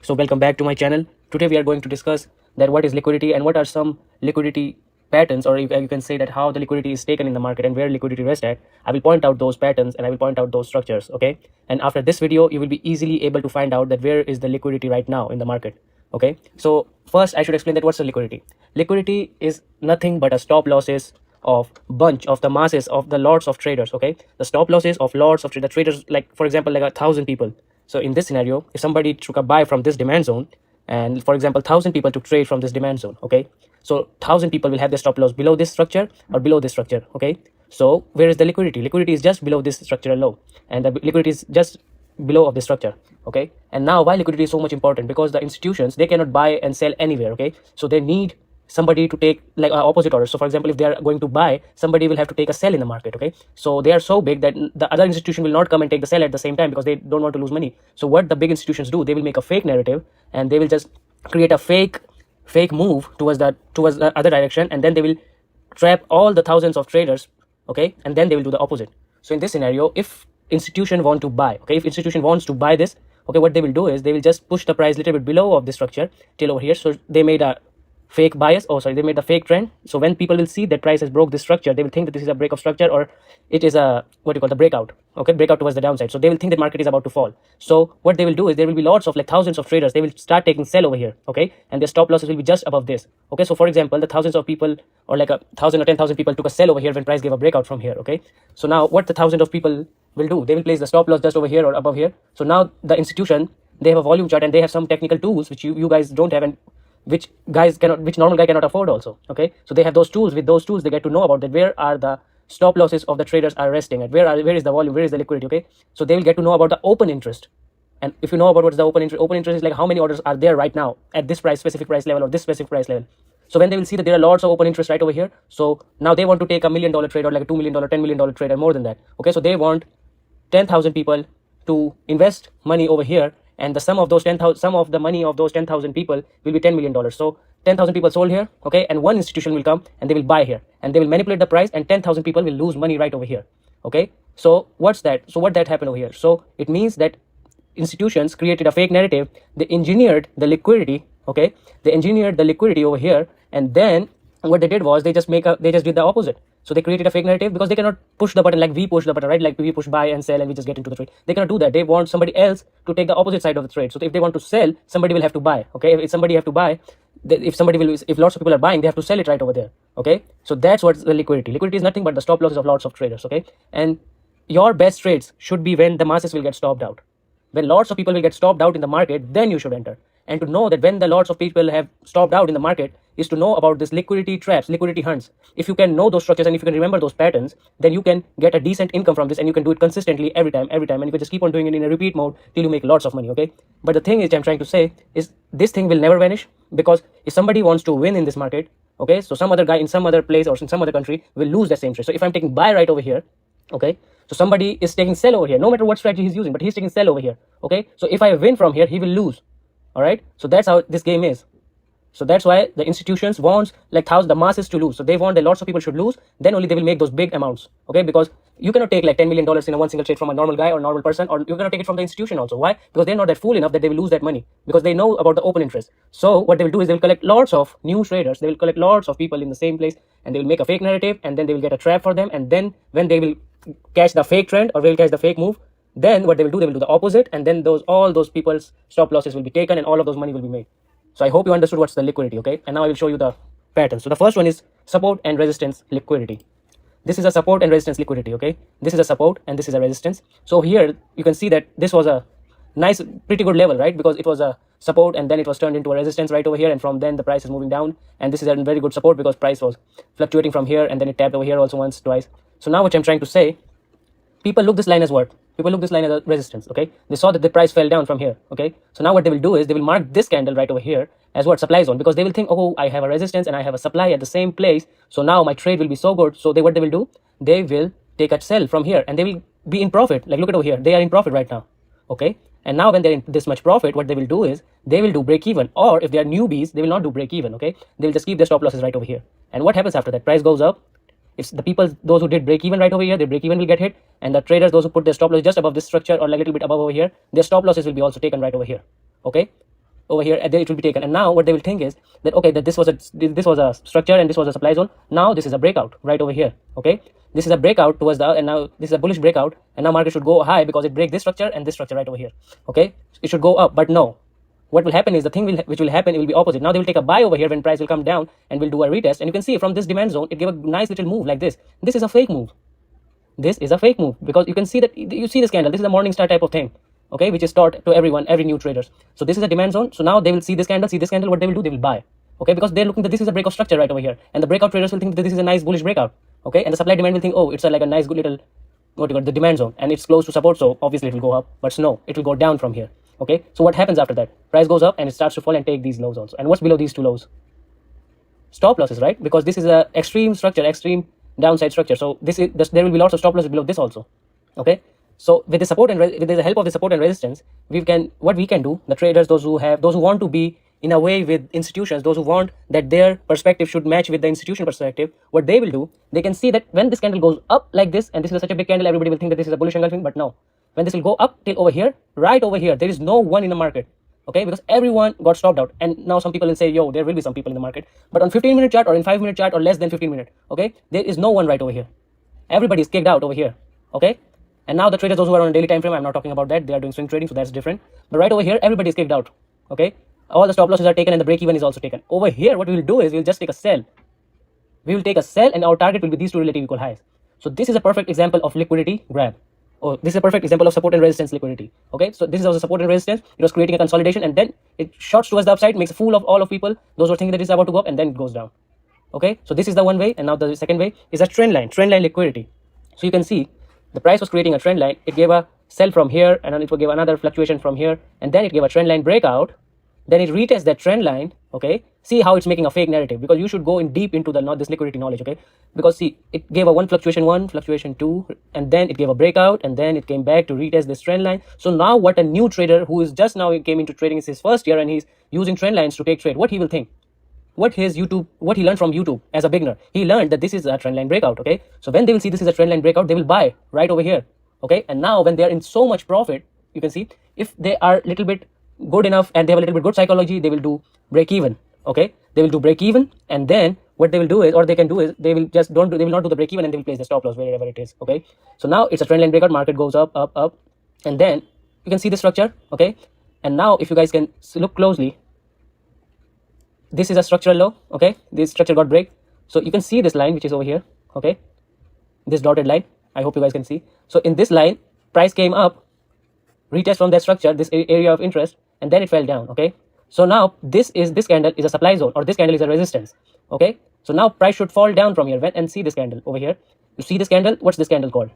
So welcome back to my channel. Today we are going to discuss that what is liquidity and what are some liquidity patterns, or you can say that how the liquidity is taken in the market and where liquidity rests at. I will point out those patterns and I will point out those structures, okay? And after this video, you will be easily able to find out that where is the liquidity right now in the market, okay? So first I should explain that what's the liquidity. Liquidity is nothing but a stop losses of bunch of the masses of the lots of traders, okay? The stop losses of lots of the traders, like for example like 1,000 people. So in this scenario, if somebody took a buy from this demand zone, and for example 1,000 people took trade from this demand zone, okay, so 1,000 people will have their stop loss below this structure or below this structure, okay? So where is the liquidity? Liquidity is just below this structural low, and the liquidity is just below of the structure, okay? And now why liquidity is so much important? Because the institutions, they cannot buy and sell anywhere, okay? So they need somebody to take like opposite orders. So for example, if they are going to buy, somebody will have to take a sell in the market, okay? So they are so big that the other institution will not come and take the sell at the same time because they don't want to lose money. So what the big institutions do, they will make a fake narrative and they will just create a fake move towards the other direction, and then they will trap all the thousands of traders, okay? And then they will do the opposite. So in this scenario, if institution want to buy, okay, if institution wants to buy this, okay, what they will do is they will just push the price a little bit below of the structure till over here. So they made a fake bias, they made the fake trend. So when people will see that price has broke this structure, they will think that this is a break of structure, or it is a the breakout, okay, breakout towards the downside. So they will think that market is about to fall. So what they will do is there will be lots of like thousands of traders, they will start taking sell over here, okay, and their stop losses will be just above this, okay? So for example, the thousands of people, or like 1,000 or 10,000 people took a sell over here when price gave a breakout from here, okay? So now what the thousands of people will do, they will place the stop loss just over here or above here. So now the institution, they have a volume chart and they have some technical tools which you guys don't have, and which normal guy cannot afford also, okay? So they have those tools. With those tools, they get to know about that where are the stop losses of the traders are resting at, where is the volume, where is the liquidity, okay? So they will get to know about the open interest. And if you know about what is the open interest is like how many orders are there right now at this specific price level or this specific price level. So when they will see that there are lots of open interest right over here, so now they want to take $1 million trade or like a $2 million, $10 million trade, and more than that, okay? So they want 10,000 people to invest money over here, and the sum of the money of those 10,000 people will be $10 million. So 10,000 people sold here, okay, and one institution will come and they will buy here and they will manipulate the price, and 10,000 people will lose money right over here, okay? So what's that? So what that happened over here? So it means that institutions created a fake narrative. They engineered the liquidity, okay? They engineered the liquidity over here, and then what they did was they just did the opposite. So they created a fake narrative because they cannot push the button like we push the button, right? Like we push buy and sell and we just get into the trade. They cannot do that. They want somebody else to take the opposite side of the trade. So if they want to sell, somebody will have to buy, okay? If somebody have to buy, if lots of people are buying, they have to sell it right over there, okay? So that's what's the liquidity. Liquidity is nothing but the stop losses of lots of traders, okay? And your best trades should be when the masses will get stopped out. When lots of people will get stopped out in the market, then you should enter. And to know that when the lots of people have stopped out in the market is to know about this liquidity traps, liquidity hunts. If you can know those structures and if you can remember those patterns, then you can get a decent income from this, and you can do it consistently every time, and you can just keep on doing it in a repeat mode till you make lots of money, okay? But the thing is, I'm trying to say is this thing will never vanish, because if somebody wants to win in this market, okay, so some other guy in some other place or in some other country will lose the same trade. So if I'm taking buy right over here, okay, so somebody is taking sell over here, no matter what strategy he's using, but he's taking sell over here, okay? So if I win from here, he will lose, all right? So that's how this game is. So that's why the institutions wants like the masses to lose. So they want that lots of people should lose, then only they will make those big amounts, okay? Because you cannot take like $10 million in a one single trade from a normal guy or normal person, or you cannot take it from the institution also. Why? Because they're not that fool enough that they will lose that money, because they know about the open interest. So what they will do is they will collect lots of new traders, they will collect lots of people in the same place, and they will make a fake narrative, and then they will get a trap for them, and then when they will catch the fake trend or will catch the fake move, then what they will do the opposite, and then all those people's stop losses will be taken and all of those money will be made. So I hope you understood what's the liquidity, okay? And now I will show you the pattern. So the first one is support and resistance liquidity. This is a support and resistance liquidity, okay? This is a support and this is a resistance. So here you can see that this was a nice, pretty good level, right? Because it was a support and then it was turned into a resistance right over here, and from then the price is moving down, and this is a very good support because price was fluctuating from here, and then it tapped over here also once, twice. So now what I'm trying to say, people look this line as what? People look this line as a resistance, okay? They saw that the price fell down from here, okay? So now what they will do is they will mark this candle right over here as what? Supply zone, because they will think, oh, I have a resistance and I have a supply at the same place, so now my trade will be so good. So what they will do, they will take a sell from here and they will be in profit. Like look at over here, they are in profit right now, okay? And now when they're in this much profit, what they will do is they will do break even, or if they are newbies, they will not do break even, okay? They will just keep their stop losses right over here. And what happens after that? Price goes up. If the people, those who did break even right over here, their break even will get hit, and the traders, those who put their stop loss just above this structure or like a little bit above over here, their stop losses will be also taken right over here, okay? over here, and then it will be taken. And now what they will think is that, okay, that this was a structure and this was a supply zone. Now this is a breakout right over here. Okay, this is a breakout towards the, and now this is a bullish breakout, and now market should go high because it breaks this structure and this structure right over here. Okay, it should go up, but no. What will happen is the thing which will happen, it will be opposite. Now they will take a buy over here when price will come down and will do a retest, and you can see from this demand zone it gave a nice little move like this. This is a fake move. This is a fake move because you can see that, you see this candle. This is a morning star type of thing, okay, which is taught to everyone, every new traders. So this is a demand zone. So now they will see this candle, what they will do, they will buy, okay, because they're looking that this is a breakout structure right over here, and the breakout traders will think that this is a nice bullish breakout, okay, and the supply demand will think, oh, it's like a nice good little, what you call the demand zone, and it's close to support, so obviously it will go up, but no, it will go down from here. Okay, so what happens after that? Price goes up and it starts to fall and take these lows also. And what's below these two lows? Stop losses, right? Because this is a extreme structure, extreme downside structure. So there will be lots of stop losses below this also. Okay, so with the support and with the help of the support and resistance, what we can do, the traders, those who want to be in a way with institutions, those who want that their perspective should match with the institutional perspective, what they will do, they can see that when this candle goes up like this, and this is such a big candle, everybody will think that this is a bullish engulfing, but no. When this will go up till over here, right over here, there is no one in the market, okay, because everyone got stopped out. And now some people will say, yo, there will be some people in the market, but on 15-minute chart or in 5-minute chart or less than 15-minute, okay, there is no one right over here. Everybody is kicked out over here, okay. And now the traders, those who are on a daily time frame, I'm not talking about that, they are doing swing trading, so that's different. But right over here, everybody is kicked out, okay. All the stop losses are taken and the break even is also taken. Over here, what we will do is we will just take a sell. We will take a sell and our target will be these two relative equal highs. So this is a perfect example of liquidity grab. Oh, this is a perfect example of support and resistance liquidity. Okay, so this is also support and resistance. It was creating a consolidation, and then it shorts towards the upside, makes a fool of all of people, those who are thinking that it's about to go up, and then it goes down. Okay, so this is the one way, and now the second way is a trend line liquidity. So you can see the price was creating a trend line. It gave a sell from here, and then it will give another fluctuation from here, and then it gave a trend line breakout. Then it retests that trend line. Okay, see how it's making a fake narrative, because you should go in deep into this liquidity knowledge. Okay, because see, it gave a one, fluctuation two, and then it gave a breakout, and then it came back to retest this trend line. So now what a new trader who is just now came into trading, is his first year, and he's using trend lines to take trade, what he will think, what he learned from YouTube as a beginner, he learned that this is a trend line breakout. Okay, so when they will see this is a trend line breakout, they will buy right over here. Okay, and now when they are in so much profit, you can see if they are little bit good enough and they have a little bit good psychology, they will do break even. Okay, they will do break even, and then what they will do is, or they can do is, they will not do the break even, and they will place the stop loss wherever it is. Okay, so now it's a trend line breakout, market goes up, and then you can see the structure. Okay, and now if you guys can look closely, this is a structural low. Okay, this structure got break, so you can see this line which is over here. Okay, this dotted line, I hope you guys can see. So in this line, price came up, retest from that structure, this area of interest, and then it fell down. Okay, so now this candle is a supply zone, or this candle is a resistance. Okay, so now price should fall down from here, and see this candle over here. You see this candle, what's this candle called?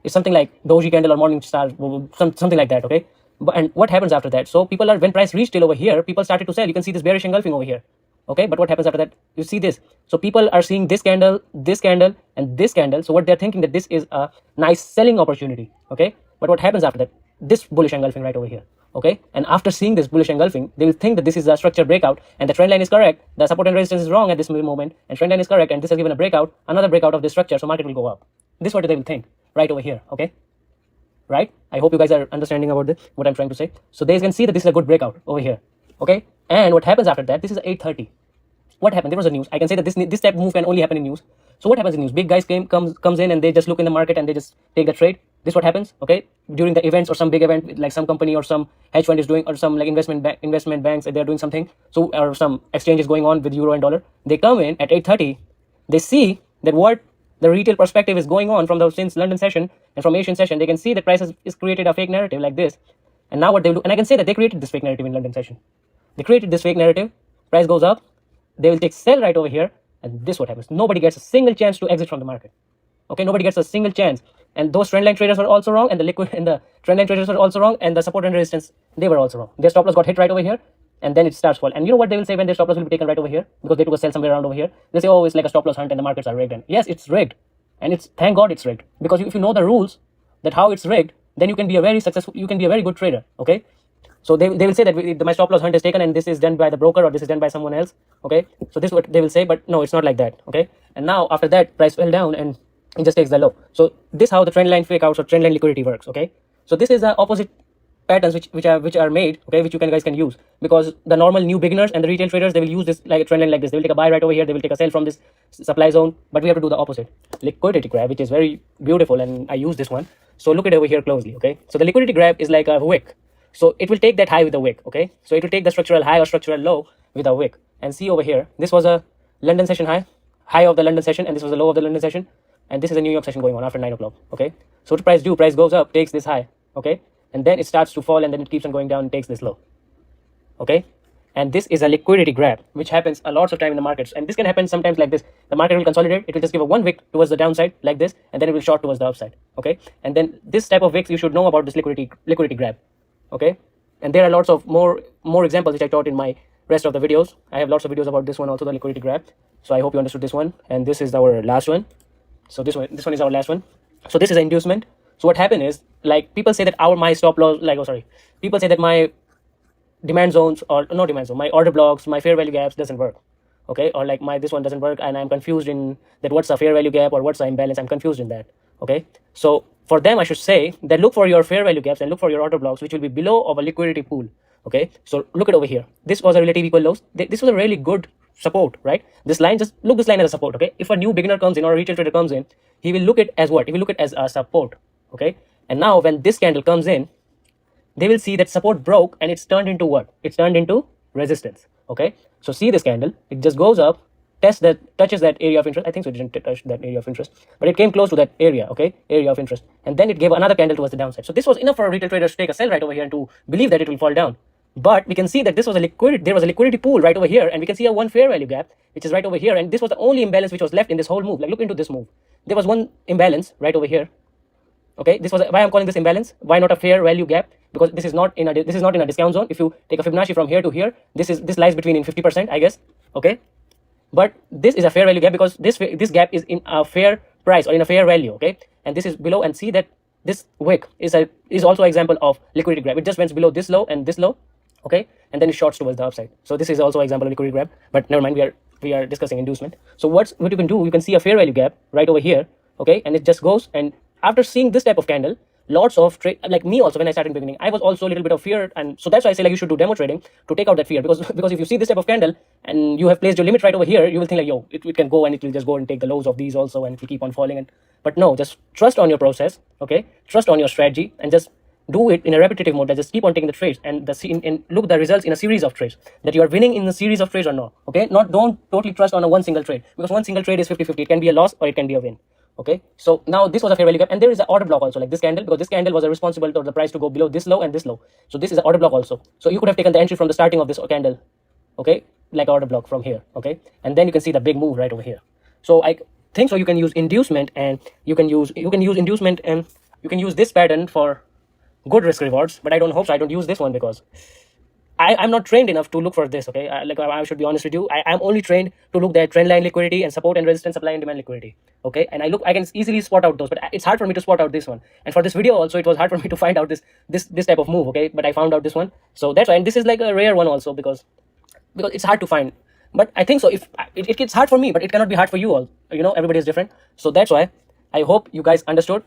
It's something like doji candle or morning star, something like that. Okay, and what happens after that? So people are, when price reached till over here, people started to sell. You can see this bearish engulfing over here. Okay, but what happens after that? You see this. So people are seeing this candle, and this candle. So what they're thinking, that this is a nice selling opportunity. Okay, but what happens after that? This bullish engulfing right over here. Okay, and after seeing this bullish engulfing, they will think that this is a structure breakout, and the trend line is correct, the support and resistance is wrong at this moment, and trend line is correct, and this has given a breakout, another breakout of this structure, so market will go up. This is what they will think right over here. Okay, right? I hope you guys are understanding about this, what I'm trying to say. So they can see that this is a good breakout over here. Okay, and what happens after that? This is 8:30. What happened? There was a news. I can say that this type of move can only happen in news. So what happens in news? Big guys comes in, and they just look in the market and they just take the trade. This what happens, okay, during the events, or some big event, like some company or some hedge fund is doing, or some like investment banks, they're doing something. So, or some exchange is going on with euro and dollar. They come in at 8:30. They see that what the retail perspective is going on from the since London session and from Asian session. They can see that prices is created a fake narrative like this. And now what they do, and I can say that they created this fake narrative in London session. They created this fake narrative. Price goes up. They will take sell right over here, and this what happens. Nobody gets a single chance to exit from the market. Okay, nobody gets a single chance. And those trendline traders were also wrong, and the trendline traders were also wrong, and the support and resistance, they were also wrong. Their stop loss got hit right over here, and then it starts fall. And you know what they will say when their stop loss will be taken right over here, because they took a sell somewhere around over here? They say, oh, it's like a stop loss hunt and the markets are rigged. And yes, it's rigged, and it's, thank God it's rigged, because if you know the rules that how it's rigged, then you can be a very good trader. Okay, so they will say that my stop loss hunt is taken, and this is done by the broker, or this is done by someone else. Okay, so this is what they will say, but no, it's not like that. Okay, and now after that, price fell down and it just takes the low. So this how the trend line fake outs or trend line liquidity works. Okay, so this is the opposite patterns which are made, okay, which you guys can use, because the normal new beginners and the retail traders, they will use this like a trend line like this. They will take a buy right over here, they will take a sell from this supply zone, but we have to do the opposite. Liquidity grab, which is very beautiful, and I use this one. So look at over here closely, okay. So the liquidity grab is like a wick. So it will take that high with the wick, okay. So it will take the structural high or structural low with a wick, and see over here, this was a London session high of the London session, and this was the low of the London session, and this is a New York session going on after 9 o'clock, okay. So what the price do? Price goes up, takes this high, okay, and then it starts to fall, and then it keeps on going down and takes this low, okay. And this is a liquidity grab, which happens a lot of time in the markets, and this can happen sometimes like this. The market will consolidate, it will just give a one wick towards the downside like this, and then it will short towards the upside, okay. And then this type of wicks, you should know about this liquidity grab, okay. And there are lots of more examples which I taught in my rest of the videos. I have lots of videos about this one also, the liquidity grab. So I hope you understood this one, and this is our last one. So this one is our last one. So this is an inducement. So what happened is, like, people say that my stop loss, people say that my demand zones, or no demand zone, my order blocks, my fair value gaps doesn't work, okay, or like this one doesn't work, and I'm confused in that what's a fair value gap or what's an imbalance. I'm confused in that, okay. So for them, I should say that look for your fair value gaps and look for your order blocks which will be below of a liquidity pool, okay. So look at over here, this was a relative equal lows. This was a really good support, right? This line, just look this line as a support, okay. If a new beginner comes in or a retail trader comes in, he will look at as what? He will look at as a support, okay. And now when this candle comes in, they will see that support broke and it's turned into what? It's turned into resistance, okay. So see this candle, it just goes up, touches that area of interest. I think so it didn't touch that area of interest, but it came close to that area, okay, area of interest, and then it gave another candle towards the downside. So this was enough for a retail trader to take a sell right over here and to believe that it will fall down. But we can see that there was a liquidity pool right over here, and we can see a one fair value gap which is right over here, and this was the only imbalance which was left in this whole move. Like, look into this move, there was one imbalance right over here, okay. This was why I'm calling this imbalance. Why not a fair value gap? Because this is not in a discount zone. If you take a Fibonacci from here to here, this lies between in 50%, I guess, okay. But this is a fair value gap because this gap is in a fair price or in a fair value, okay. And this is below, and see that this wick is also an example of liquidity grab. It just went below this low and this low, okay, and then it shorts towards the upside. So this is also an example of liquidity grab, but never mind, we are discussing inducement. So what you can do, you can see a fair value gap right over here, okay, and it just goes, and after seeing this type of candle, lots of trade, like me also, when I started in the beginning, I was also a little bit of fear, and so that's why I say like you should do demo trading to take out that fear, because if you see this type of candle and you have placed your limit right over here, you will think like, yo, it can go, and it will just go and take the lows of these also, and it will keep on falling. But no, just trust on your process, okay, trust on your strategy, and just do it in a repetitive mode. That just keep on taking the trades and look the results in a series of trades, that you are winning in a series of trades or not, okay. Don't totally trust on one single trade, because one single trade is 50-50. It can be a loss or it can be a win, okay. So now this was a fair value gap, and there is an order block also, like this candle, because this candle was responsible for the price to go below this low and this low. So this is an order block also. So you could have taken the entry from the starting of this candle, okay, like order block from here, okay, and then you can see the big move right over here. So I think so you can use inducement, and you can use inducement, and you can use this pattern for good risk rewards. But I don't hope so. I don't use this one because I'm not trained enough to look for this, okay. I should be honest with you. I'm only trained to look at trend line liquidity and support and resistance, supply and demand liquidity, okay. And I can easily spot out those, but it's hard for me to spot out this one. And for this video also, it was hard for me to find out this type of move, okay. But I found out this one, so that's why. And this is like a rare one also, because it's hard to find. But I think so, if it's hard for me, but it cannot be hard for you all, everybody is different. So that's why I hope you guys understood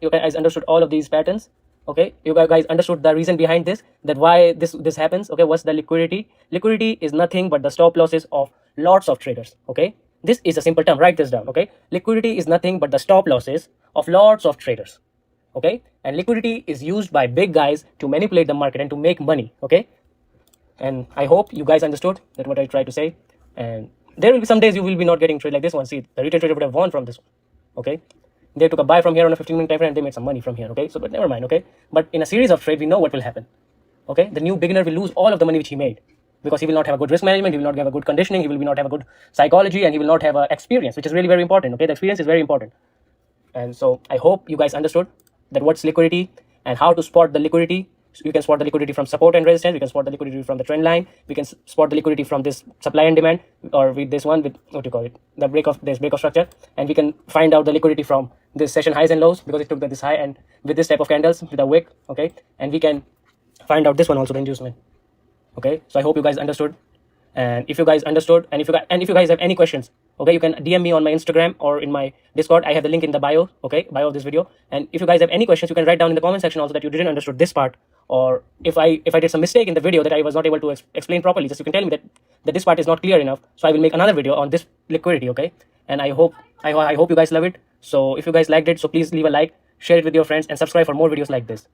all of these patterns, okay. You guys understood the reason behind this, that why this happens, okay. What's the liquidity? Liquidity is nothing but the stop losses of lots of traders, okay. This is a simple term, write this down, okay. Liquidity is nothing but the stop losses of lots of traders, okay. And liquidity is used by big guys to manipulate the market and to make money, okay. And I hope you guys understood that what I tried to say. And there will be some days you will be not getting trade like this one. See, the retail trader would have won from this one, okay. They took a buy from here on a 15-minute time frame, and they made some money from here, okay. So, but never mind, okay. But in a series of trade, we know what will happen, okay. The new beginner will lose all of the money which he made, because he will not have a good risk management, he will not have a good conditioning, he will not have a good psychology, and he will not have a experience, which is really very important, okay. The experience is very important. And so I hope you guys understood that what's liquidity and how to spot the liquidity. So you can spot the liquidity from support and resistance. We can spot the liquidity from the trend line. We can spot the liquidity from this supply and demand, or with this one, with what do you call it, the break of structure. And we can find out the liquidity from this session highs and lows, because it took this high, and with this type of candles with a wick, okay. And we can find out this one also, the inducement, okay. So I hope you guys understood. And if you guys understood, and if you guys have any questions, okay, you can DM me on my Instagram or in my Discord. I have the link in the bio, okay, bio of this video. And if you guys have any questions, you can write down in the comment section also that you didn't understood this part or if I did some mistake in the video that I was not able to explain properly, just you can tell me that this part is not clear enough, so I will make another video on this liquidity. Okay, and I hope you guys love it. So if you guys liked it, so please leave a like, share it with your friends, and subscribe for more videos like this.